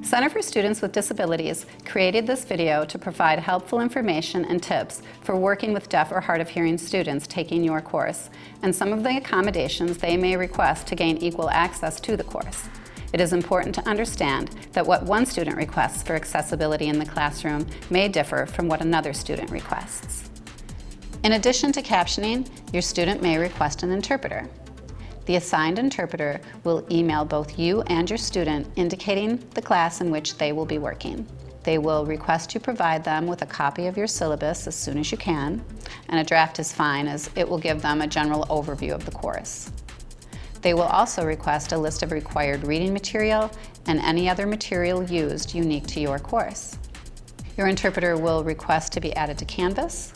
Center for Students with Disabilities created this video to provide helpful information and tips for working with deaf or hard of hearing students taking your course, and some of the accommodations they may request to gain equal access to the course. It is important to understand that what one student requests for accessibility in the classroom may differ from what another student requests. In addition to captioning, your student may request an interpreter. The assigned interpreter will email both you and your student indicating the class in which they will be working. They will request you provide them with a copy of your syllabus as soon as you can, and a draft is fine as it will give them a general overview of the course. They will also request a list of required reading material and any other material used unique to your course. Your interpreter will request to be added to Canvas.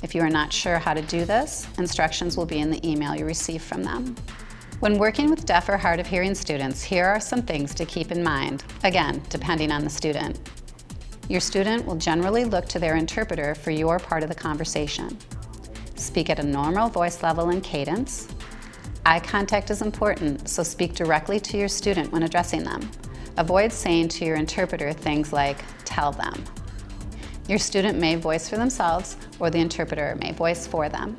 If you are not sure how to do this, instructions will be in the email you receive from them. When working with deaf or hard of hearing students, here are some things to keep in mind, again, depending on the student. Your student will generally look to their interpreter for your part of the conversation. Speak at a normal voice level and cadence. Eye contact is important, so speak directly to your student when addressing them. Avoid saying to your interpreter things like, "tell them." Your student may voice for themselves, or the interpreter may voice for them.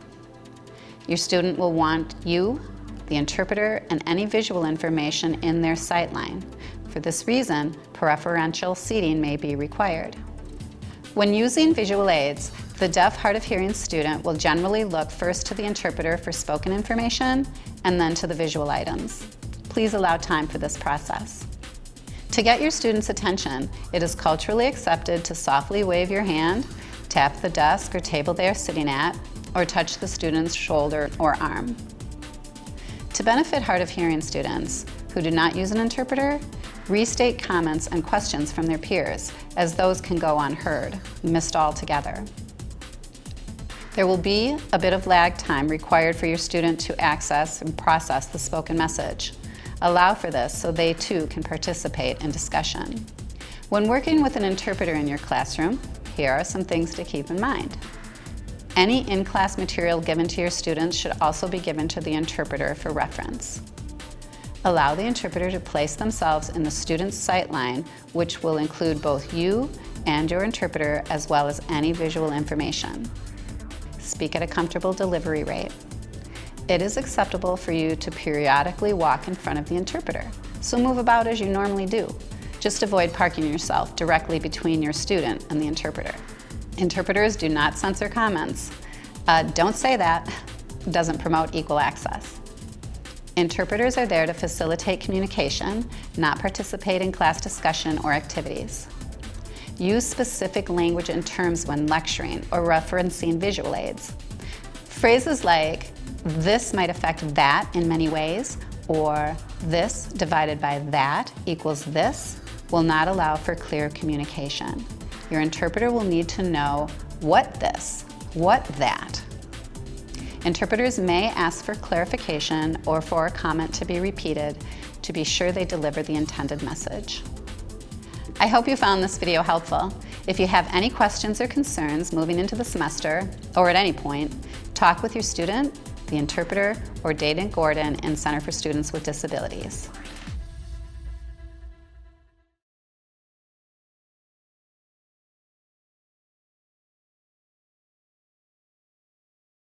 Your student will want you, the interpreter, and any visual information in their sight line. For this reason, preferential seating may be required. When using visual aids, the deaf hard of hearing student will generally look first to the interpreter for spoken information and then to the visual items. Please allow time for this process. To get your student's attention, it is culturally accepted to softly wave your hand, tap the desk or table they are sitting at, or touch the student's shoulder or arm. To benefit hard of hearing students who do not use an interpreter, restate comments and questions from their peers, as those can go unheard, missed altogether. There will be a bit of lag time required for your student to access and process the spoken message. Allow for this so they too can participate in discussion. When working with an interpreter in your classroom, here are some things to keep in mind. Any in-class material given to your students should also be given to the interpreter for reference. Allow the interpreter to place themselves in the student's sight line, which will include both you and your interpreter, as well as any visual information. Speak at a comfortable delivery rate. It is acceptable for you to periodically walk in front of the interpreter, so move about as you normally do. Just avoid parking yourself directly between your student and the interpreter. Interpreters do not censor comments. Don't say that. It doesn't promote equal access. Interpreters are there to facilitate communication, not participate in class discussion or activities. Use specific language and terms when lecturing or referencing visual aids. Phrases like, "this might affect that in many ways," or "this divided by that equals this," will not allow for clear communication. Your interpreter will need to know what this, what that. Interpreters may ask for clarification or for a comment to be repeated to be sure they deliver the intended message. I hope you found this video helpful. If you have any questions or concerns moving into the semester, or at any point, talk with your student, the interpreter, or Dayton Gordon in Center for Students with Disabilities.